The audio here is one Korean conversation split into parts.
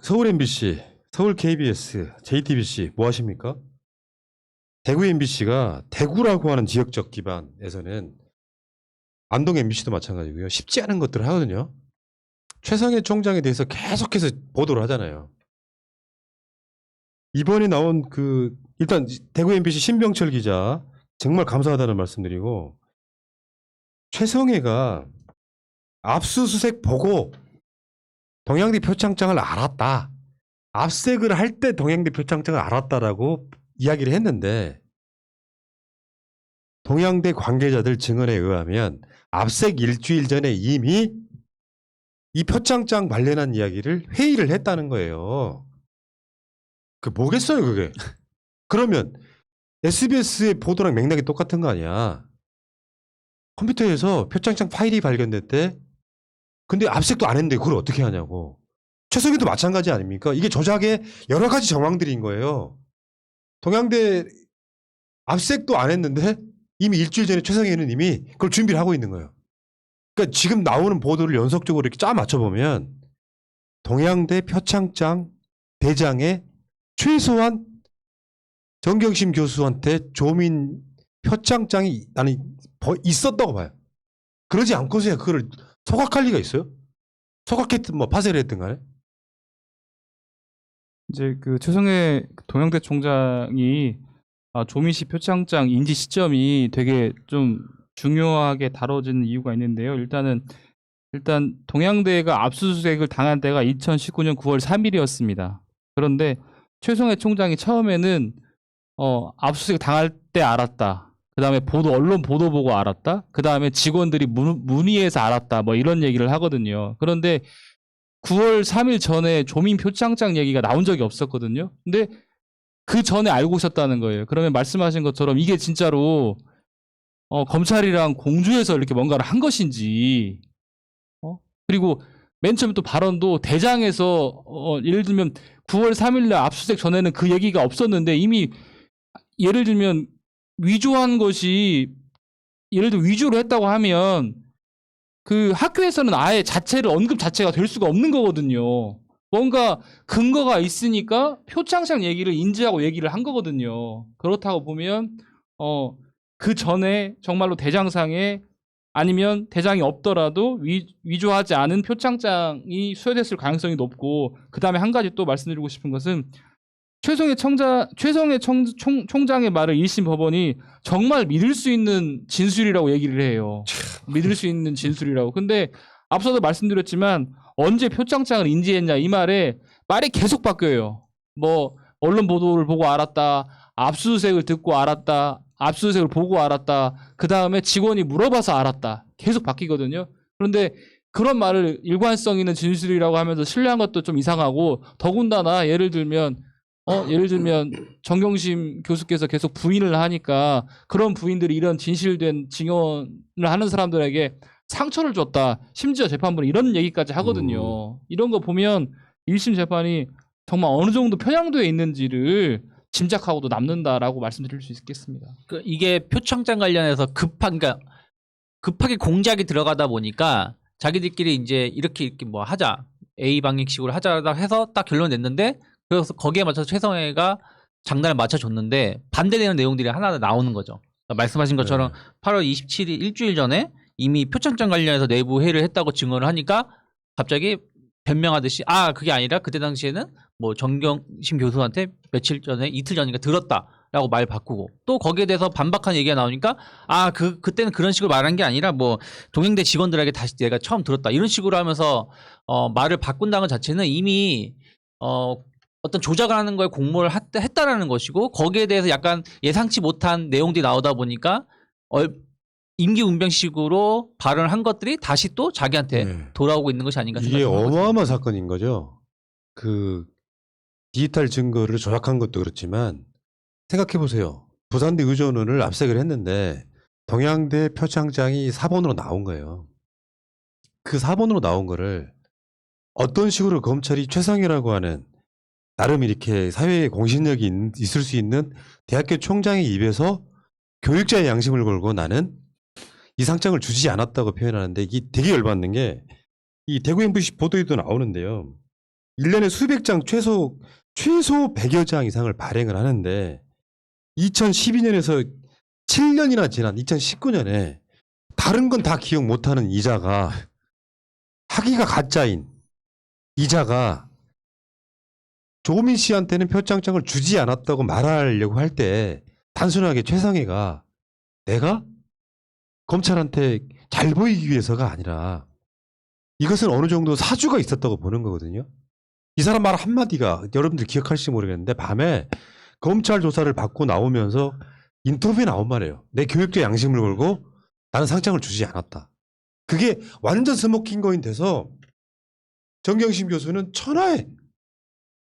서울 MBC, 서울 KBS, JTBC 뭐 하십니까? 대구 MBC가 대구라고 하는 지역적 기반에서는 안동 MBC도 마찬가지고요. 쉽지 않은 것들을 하거든요. 최성해 총장에 대해서 계속해서 보도를 하잖아요. 이번에 나온 일단 대구 MBC 신병철 기자 정말 감사하다는 말씀드리고, 최성해가 압수수색 보고 동양대 표창장을 알았다. 압색을 할 때 동양대 표창장을 알았다라고 이야기를 했는데, 동양대 관계자들 증언에 의하면 압색 일주일 전에 이미 이 표창장 관련한 이야기를 회의를 했다는 거예요. 그 뭐겠어요 그게. 그러면 SBS의 보도랑 맥락이 똑같은 거 아니야. 컴퓨터에서 표창장 파일이 발견됐대. 근데 압색도 안 했는데 그걸 어떻게 하냐고. 최석이도 마찬가지 아닙니까? 이게 조작의 여러 가지 정황들인 거예요. 동양대 압색도 안 했는데 이미 일주일 전에 최성희는 이미 그걸 준비를 하고 있는 거예요. 그러니까 지금 나오는 보도를 연속적으로 이렇게 짜 맞춰보면 동양대 표창장 대장에 최소한 정경심 교수한테 조민 표창장이 나는 있었다고 봐요. 그러지 않고서야 그거를 소각할 리가 있어요? 소각했든 뭐 파쇄를 했든 간에. 이제 그 최성해 동양대 총장이 조민 씨 표창장 인지 시점이 되게 좀 중요하게 다뤄지는 이유가 있는데요. 일단 동양대가 압수수색을 당한 때가 2019년 9월 3일이었습니다. 그런데 최성해 총장이 처음에는 압수수색 당할 때 알았다. 그 다음에 언론 보도 보고 알았다. 그 다음에 직원들이 문의해서 알았다. 뭐 이런 얘기를 하거든요. 그런데 9월 3일 전에 조민 표창장 얘기가 나온 적이 없었거든요. 근데 그 전에 알고 있었다는 거예요. 그러면 말씀하신 것처럼 이게 진짜로 검찰이랑 공조해서 이렇게 뭔가를 한 것인지, 그리고 맨 처음에 또 발언도 대장에서 예를 들면 9월 3일날 압수수색 전에는 그 얘기가 없었는데 이미 예를 들면 위조한 것이 예를 들어 위조를 했다고 하면 그 학교에서는 아예 언급 자체가 될 수가 없는 거거든요. 뭔가 근거가 있으니까 표창장 얘기를 인지하고 얘기를 한 거거든요. 그렇다고 보면 그 전에 정말로 대장상에 아니면 대장이 없더라도 위조하지 않은 표창장이 수여됐을 가능성이 높고, 그 다음에 한 가지 또 말씀드리고 싶은 것은 최성해 총장의 말을 1심 법원이 정말 믿을 수 있는 진술이라고 얘기를 해요. 믿을 수 있는 진술이라고. 근데 앞서도 말씀드렸지만 언제 표창장을 인지했냐 이 말이 계속 바뀌어요. 뭐 언론 보도를 보고 알았다. 압수수색을 듣고 알았다. 압수수색을 보고 알았다. 그 다음에 직원이 물어봐서 알았다. 계속 바뀌거든요. 그런데 그런 말을 일관성 있는 진술이라고 하면서 신뢰한 것도 좀 이상하고, 더군다나 예를 들면 정경심 교수께서 계속 부인을 하니까 그런 부인들이 이런 진실된 증언을 하는 사람들에게 상처를 줬다. 심지어 재판부는 이런 얘기까지 하거든요. 이런 거 보면 1심 재판이 정말 어느 정도 편향되어 있는지를 짐작하고도 남는다라고 말씀드릴 수 있겠습니다. 이게 표창장 관련해서 급하게 공작이 들어가다 보니까 자기들끼리 이제 이렇게 뭐 하자, A 방식으로 하자 해서 딱 결론 냈는데, 그래서 거기에 맞춰서 최성해가 장단을 맞춰줬는데 반대되는 내용들이 하나 나오는 거죠. 그러니까 말씀하신 것처럼 8월 27일 일주일 전에 이미 표창장 관련해서 내부 회의를 했다고 증언을 하니까 갑자기 변명하듯이 그게 아니라 그때 당시에는 뭐 정경심 교수한테 며칠 전에 이틀 전인가 들었다라고 말 바꾸고, 또 거기에 대해서 반박하는 얘기가 나오니까 그때는 그런 식으로 말한 게 아니라 뭐 동양대 직원들에게 다시 내가 처음 들었다 이런 식으로 하면서 말을 바꾼다는 것 자체는 이미 어떤 조작을 하는 거에 공모를 했다라는 것이고, 거기에 대해서 약간 예상치 못한 내용들이 나오다 보니까 임기응변식으로 발언을 한 것들이 다시 또 자기한테 돌아오고 있는 것이 아닌가 이게 생각합니다. 어마어마한 사건인 거죠. 그 디지털 증거를 조작한 것도 그렇지만 생각해 보세요. 부산대 의전원을 압색을 했는데 동양대 표창장이 사본으로 나온 거예요. 그 사본으로 나온 거를 어떤 식으로 검찰이 최성희라고 하는 나름 이렇게 사회에 공신력이 있을 수 있는 대학교 총장의 입에서 교육자의 양심을 걸고 나는 이 상장을 주지 않았다고 표현하는데, 이게 되게 열받는 게 이 대구 MBC 보도에도 나오는데요. 1년에 수백 장 최소 100여 장 이상을 발행을 하는데 2012년에서 7년이나 지난 2019년에 다른 건 다 기억 못하는 이자가 학위가 가짜인 이자가 조민 씨한테는 표창장을 주지 않았다고 말하려고 할 때 단순하게 최상해가 내가 검찰한테 잘 보이기 위해서가 아니라 이것은 어느 정도 사주가 있었다고 보는 거거든요. 이 사람 말 한마디가 여러분들 기억할지 모르겠는데 밤에 검찰 조사를 받고 나오면서 인터뷰에 나온 말이에요. 내 교육적 양심을 걸고 나는 상장을 주지 않았다. 그게 완전 스모킹거인 돼서 정경심 교수는 천하에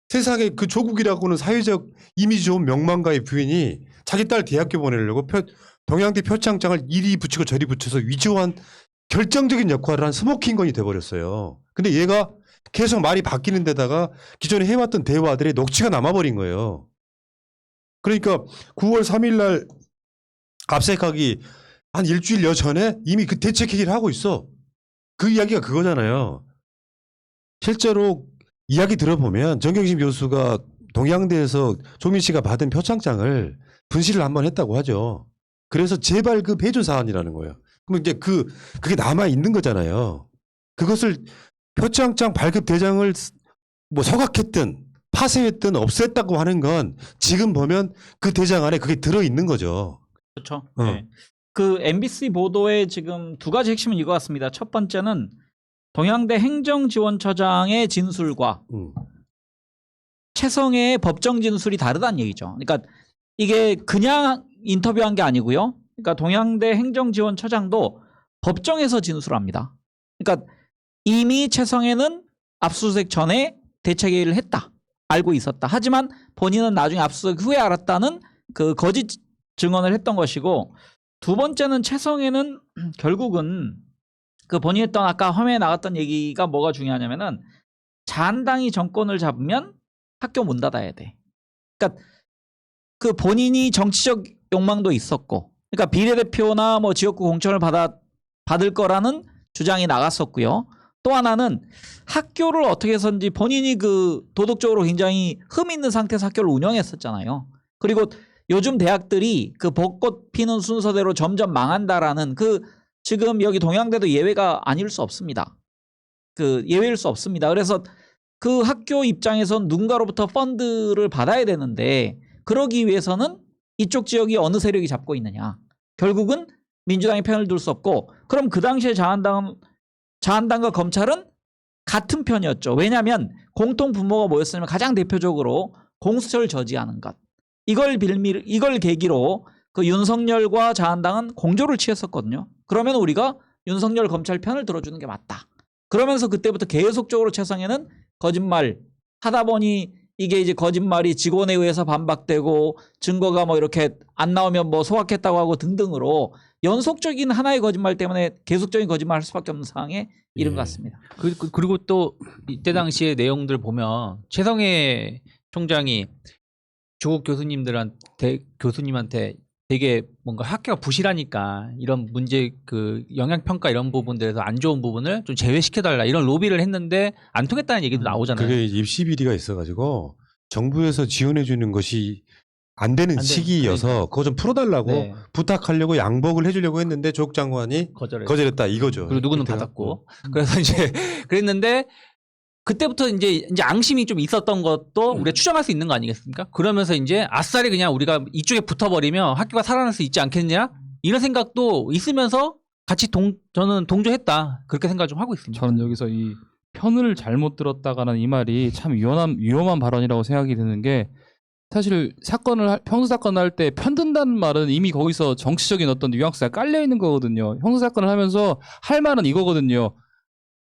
세상에 그 조국이라고는 사회적 이미지 좋은 명망가의 부인이 자기 딸 대학교 보내려고 동양대 표창장을 이리 붙이고 저리 붙여서 위조한 결정적인 역할을 한 스모킹건이 돼버렸어요. 근데 얘가 계속 말이 바뀌는 데다가 기존에 해왔던 대화들의 녹취가 남아버린 거예요. 그러니까 9월 3일 날 압색하기 한 일주일여 전에 이미 그 대책회의를 하고 있어. 그 이야기가 그거잖아요. 실제로 이야기 들어보면 정경심 교수가 동양대에서 조민 씨가 받은 표창장을 분실을 한번 했다고 하죠. 그래서 재발급 해준 사안이라는 거예요. 그럼 이제 그게 남아 있는 거잖아요. 그것을 표창장 발급 대장을 뭐 서각했든 파쇄했든 없앴다고 하는 건 지금 보면 그 대장 안에 그게 들어 있는 거죠. 그렇죠. 네. 그 MBC 보도에 지금 두 가지 핵심은 이거 같습니다. 첫 번째는 동양대 행정지원처장의 진술과 최성해의 법정 진술이 다르다는 얘기죠. 그러니까 이게 그냥 인터뷰한 게 아니고요. 그러니까 동양대 행정지원처장도 법정에서 진술합니다. 그러니까 이미 최성해는 압수수색 전에 대책회의를 했다. 알고 있었다. 하지만 본인은 나중에 압수수색 후에 알았다는 그 거짓 증언을 했던 것이고, 두 번째는 최성해는 결국은 그 본인이 했던 아까 화면에 나갔던 얘기가 뭐가 중요하냐면은 자한당이 정권을 잡으면 학교 문 닫아야 돼. 그러니까 그 본인이 정치적 욕망도 있었고, 그러니까 비례대표나 뭐 지역구 공천을 받을 거라는 주장이 나갔었고요. 또 하나는 학교를 어떻게 해서든지 본인이 그 도덕적으로 굉장히 흠 있는 상태에서 학교를 운영했었잖아요. 그리고 요즘 대학들이 그 벚꽃 피는 순서대로 점점 망한다라는 그 지금 여기 동양대도 예외가 아닐 수 없습니다. 그 예외일 수 없습니다. 그래서 그 학교 입장에선 누군가로부터 펀드를 받아야 되는데 그러기 위해서는 이쪽 지역이 어느 세력이 잡고 있느냐. 결국은 민주당이 편을 들 수 없고, 그럼 그 당시에 자한당과 검찰은 같은 편이었죠. 왜냐하면 공통 분모가 뭐였냐면 가장 대표적으로 공수처를 저지하는 것. 이걸 계기로 그 윤석열과 자한당은 공조를 취했었거든요. 그러면 우리가 윤석열 검찰 편을 들어주는 게 맞다. 그러면서 그때부터 계속적으로 최성해는 거짓말 하다 보니 이게 이제 거짓말이 직원에 의해서 반박되고 증거가 뭐 이렇게 안 나오면 뭐 소각했다고 하고 등등으로 연속적인 하나의 거짓말 때문에 계속적인 거짓말을 할 수밖에 없는 상황에 이른 것 같습니다. 그리고 또 이때 당시의 내용들 보면 최성해 총장이 조국 교수님한테 되게 뭔가 학교가 부실하니까 이런 문제 그 영향평가 이런 부분들에서 안 좋은 부분을 좀 제외시켜달라 이런 로비를 했는데 안 통했다는 얘기도 나오잖아요. 그게 입시 비리가 있어가지고 정부에서 지원해주는 것이 안 되는 시기여서 그러니까. 그거 좀 풀어달라고 네. 부탁하려고 양복을 해주려고 했는데 조국 장관이 거절했다 이거죠. 그리고 누구는 받았고. 그래서 이제 그랬는데 그때부터 이제 앙심이 좀 있었던 것도 우리가 추정할 수 있는 거 아니겠습니까? 그러면서 이제 아싸리 그냥 우리가 이쪽에 붙어버리면 학교가 살아날 수 있지 않겠냐? 이런 생각도 있으면서 같이 저는 동조했다. 그렇게 생각을 좀 하고 있습니다. 저는 여기서 이 편을 잘못 들었다가는 이 말이 참 위험한 발언이라고 생각이 드는 게, 사실 형사사건을 할 때 편든다는 말은 이미 거기서 정치적인 어떤 뉘앙스가 깔려 있는 거거든요. 형사사건을 하면서 할 말은 이거거든요.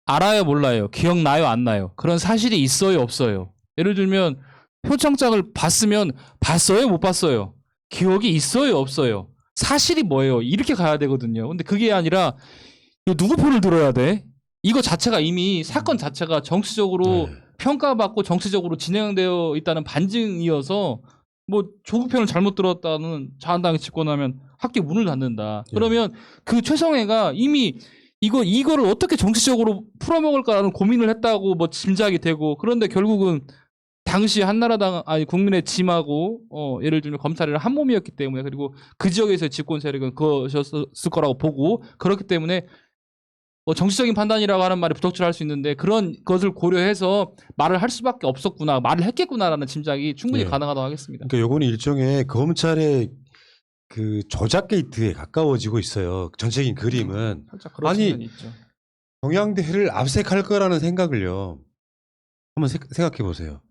알아요, 몰라요, 기억나요, 안 나요, 그런 사실이 있어요, 없어요. 예를 들면 표창장을 봤으면 봤어요, 못 봤어요, 기억이 있어요, 없어요, 사실이 뭐예요, 이렇게 가야 되거든요. 근데 그게 아니라 이거 누구 편을 들어야 돼? 이거 자체가 이미 사건 자체가 정치적으로 평가받고 정치적으로 진행되어 있다는 반증이어서 뭐 조국 편을 잘못 들었다는 자한당이 집권하면 학교 문을 닫는다. 그러면 그 최성해가 이미 이거를 어떻게 정치적으로 풀어먹을까라는 고민을 했다고 뭐 짐작이 되고 그런데 결국은 당시 한나라당 아니 국민의 짐하고 예를 들면 검찰이랑 한 몸이었기 때문에 그리고 그 지역에서의 집권 세력은 그것이었을 거라고 보고 그렇기 때문에 정치적인 판단이라고 하는 말이 부적절할 수 있는데 그런 것을 고려해서 말을 할 수밖에 없었구나 말을 했겠구나라는 짐작이 충분히 네. 가능하다고 하겠습니다. 그러니까 요거는 일종의 검찰의 그 조작 게이트에 가까워지고 있어요. 전체적인 그림은 살짝 그런 아니, 측면이 있죠. 동양대를 압색할 거라는 생각을요. 한번 생각해 보세요.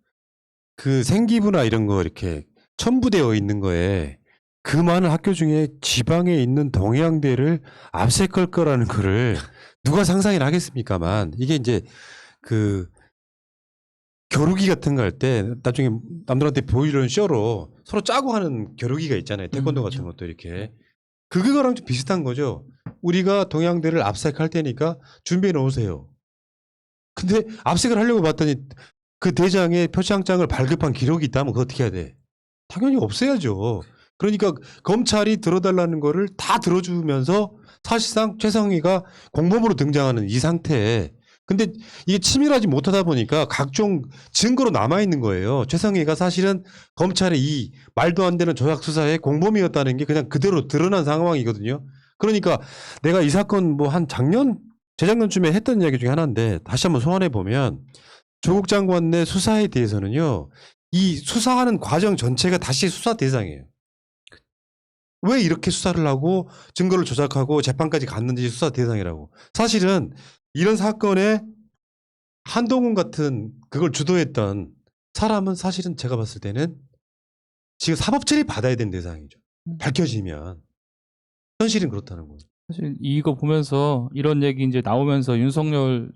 그 생기부나 이런 거 이렇게 첨부되어 있는 거에 그 많은 학교 중에 지방에 있는 동양대를 압색할 거라는 거를 누가 상상을 하겠습니까만 이게 이제 그 겨루기 같은 거 할 때 나중에 남들한테 보이려는 쇼로 서로 짜고 하는 겨루기가 있잖아요. 태권도 같은 것도 이렇게. 그거랑 좀 비슷한 거죠. 우리가 동양대를 압색할 테니까 준비해 놓으세요. 근데 압색을 하려고 봤더니 그 대장의 표창장을 발급한 기록이 있다면 그거 어떻게 해야 돼? 당연히 없애야죠. 그러니까 검찰이 들어달라는 거를 다 들어주면서 사실상 최성희가 공범으로 등장하는 이 상태에 근데 이게 치밀하지 못하다 보니까 각종 증거로 남아있는 거예요. 최성희가 사실은 검찰의 이 말도 안 되는 조작 수사의 공범이었다는 게 그냥 그대로 드러난 상황이거든요. 그러니까 내가 이 사건 뭐 한 재작년쯤에 했던 이야기 중에 하나인데 다시 한번 소환해 보면 조국 장관 내 수사에 대해서는요. 이 수사하는 과정 전체가 다시 수사 대상이에요. 왜 이렇게 수사를 하고 증거를 조작하고 재판까지 갔는지 수사 대상이라고. 사실은 이런 사건에 한동훈 같은 그걸 주도했던 사람은 사실은 제가 봤을 때는 지금 사법처리 받아야 되는 대상이죠. 밝혀지면. 현실은 그렇다는 거예요. 사실 이거 보면서 이런 얘기 이제 나오면서 윤석열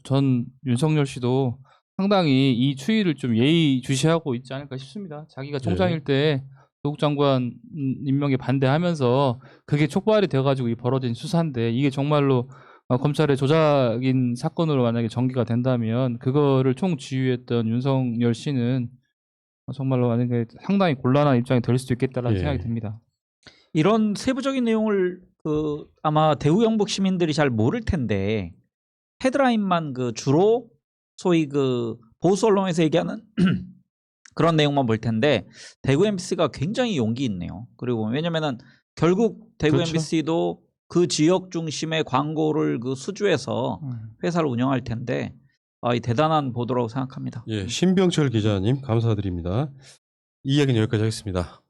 씨도 상당히 이 추이를 좀 예의주시하고 있지 않을까 싶습니다. 자기가 총장일 때 조국 장관 임명에 반대하면서 그게 촉발이 돼가지고 이 벌어진 수사인데 이게 정말로 검찰의 조작인 사건으로 만약에 전개가 된다면 그거를 총지휘했던 윤석열 씨는 정말로 만약에 상당히 곤란한 입장이 될 수도 있겠다라는 예. 생각이 듭니다. 이런 세부적인 내용을 아마 대구 영북 시민들이 잘 모를 텐데 헤드라인만 주로 소위 보수 언론에서 얘기하는 그런 내용만 볼 텐데 대구 MBC가 굉장히 용기 있네요. 그리고 왜냐면은 결국 대구 그렇죠. MBC도 그 지역 중심의 광고를 수주해서 회사를 운영할 텐데 이 대단한 보도라고 생각합니다. 예, 신병철 기자님 감사드립니다. 이 이야기는 여기까지 하겠습니다.